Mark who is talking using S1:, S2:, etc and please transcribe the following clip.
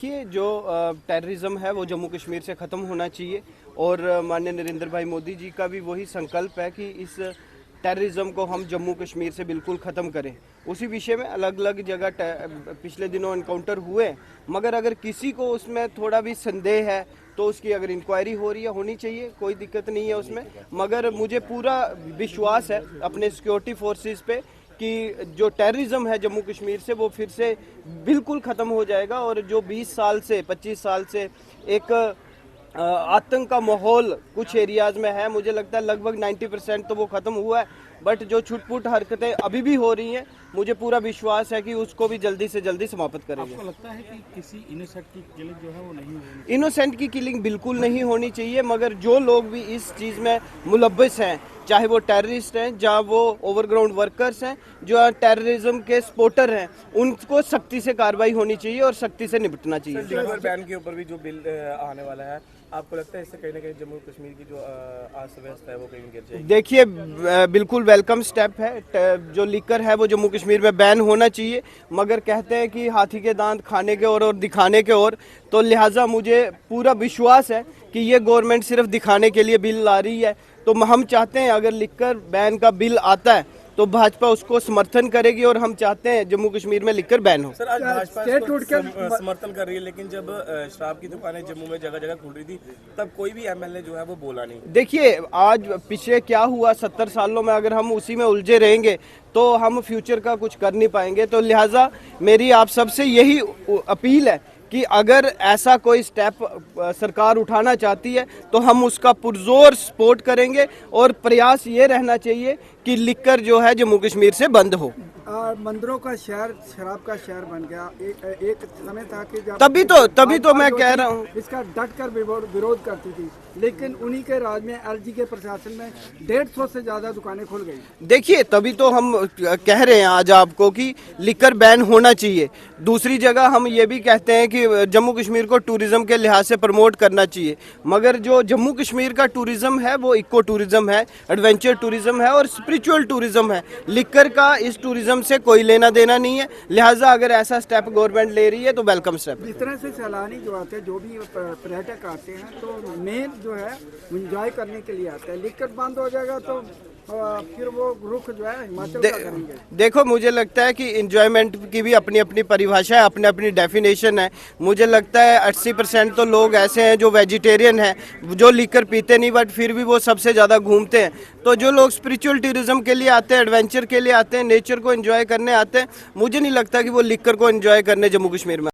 S1: कि जो टेररिज्म है वो जम्मू कश्मीर से ख़त्म होना चाहिए और माननीय नरेंद्र भाई मोदी जी का भी वही संकल्प है कि इस टेररिज्म को हम जम्मू कश्मीर से बिल्कुल ख़त्म करें। उसी विषय में अलग अलग जगह पिछले दिनों इनकाउंटर हुए, मगर अगर किसी को उसमें थोड़ा भी संदेह है तो उसकी अगर इंक्वायरी हो रही है होनी चाहिए, कोई दिक्कत नहीं है उसमें। मगर मुझे पूरा विश्वास है अपने सिक्योरिटी फोर्सेस पे कि जो टेररिज्म है जम्मू कश्मीर से वो फिर से बिल्कुल ख़त्म हो जाएगा और जो 20 साल से 25 साल से एक आतंक का माहौल कुछ एरियाज में है, मुझे लगता है लगभग 90% तो वो ख़त्म हुआ है। बट जो छुटपुट हरकतें अभी भी हो रही हैं, मुझे पूरा विश्वास है कि उसको भी जल्दी से जल्दी समाप्त करेंगे।
S2: आपको लगता है कि किसी इनोसेंट की किलिंग जो है वो नहीं होनी चाहिए?
S1: इनोसेंट की किलिंग बिल्कुल नहीं होनी चाहिए, मगर जो लोग भी इस चीज़ में मुलव्वस हैं, चाहे वो टेररिस्ट हैं, चाहे वो ओवरग्राउंड वर्कर्स हैं, जो टेररिज्म के सपोर्टर हैं, उनको सख्ती से कार्रवाई होनी चाहिए और सख्ती से निपटना चाहिए।
S3: लिक्वर बैन के ऊपर भी जो बिल आने वाला है, आपको लगता है इससे कहीं ना कहीं जम्मू कश्मीर की जो अस्त व्यवस्था है वो कहीं गिर जाएगी?
S1: देखिए, बिल्कुल वेलकम स्टेप है। जो लिकर है वो जम्मू कश्मीर में बैन होना चाहिए, मगर कहते हैं कि हाथी के दांत खाने के और दिखाने के और, तो लिहाजा मुझे पूरा विश्वास है कि ये गवर्नमेंट सिर्फ दिखाने के लिए बिल ला रही है। तो हम चाहते हैं अगर लिकर बैन का बिल आता है तो भाजपा उसको समर्थन करेगी और हम चाहते हैं जम्मू कश्मीर में लिकर बैन हो।
S3: सर, आज भाजपा इसको समर्थन कर रही है, लेकिन जब शराब की दुकानें जम्मू में जगह जगह खुल रही थी तब कोई भी एमएलए जो है वो बोला नहीं।
S1: देखिए, आज पिछले क्या हुआ 70 सालों में, अगर हम उसी में उलझे रहेंगे तो हम फ्यूचर का कुछ कर नहीं पाएंगे। तो लिहाजा मेरी आप सबसे यही अपील है कि अगर ऐसा कोई स्टेप सरकार उठाना चाहती है तो हम उसका पुरजोर सपोर्ट करेंगे और प्रयास ये रहना चाहिए कि लिकर जो है जम्मू कश्मीर से बंद हो।
S4: मंदिरों का शहर शराब का शहर बन गया। एक समय था कि जब
S1: तभी तो मैं कह रहा हूँ
S4: इसका डट कर विरोध करती थी, लेकिन उन्हीं के राज में एलजी के प्रशासन में 150 से ज्यादा दुकानें खुल गई।
S1: देखिए, तभी तो हम कह रहे हैं आज आपको कि लिकर बैन होना चाहिए। दूसरी जगह हम ये भी कहते हैं कि जम्मू कश्मीर को टूरिज्म के लिहाज से प्रमोट करना चाहिए, मगर जो जम्मू कश्मीर का टूरिज्म है वो इको टूरिज्म है, एडवेंचर टूरिज्म है और स्पिरिचुअल टूरिज्म है। लिकर का इस टूरिज्म से कोई लेना देना नहीं है। लिहाजा अगर ऐसा स्टेप गवर्नमेंट ले रही है तो वेलकम स्टेप।
S4: जिस तरह से सैलानी जो आते हैं, जो भी पर्यटक आते हैं, तो मेन जो है एंजॉय करने के लिए आते हैं। लिकर बंद हो जाएगा तो फिर वो रुख जो है हिमाचल का करेंगे।
S1: देखो, मुझे लगता है कि इंजॉयमेंट की भी अपनी अपनी परिभाषा है, अपनी अपनी डेफिनेशन है। मुझे लगता है 80% तो लोग ऐसे हैं जो वेजिटेरियन हैं, जो लिकर पीते नहीं, बट फिर भी वो सबसे ज़्यादा घूमते हैं। तो जो लोग स्पिरिचुअल टूरिज्म के लिए आते हैं, एडवेंचर के लिए आते हैं, नेचर को एंजॉय करने आते हैं, मुझे नहीं लगता कि वो लिकर को एंजॉय करने जम्मू कश्मीर में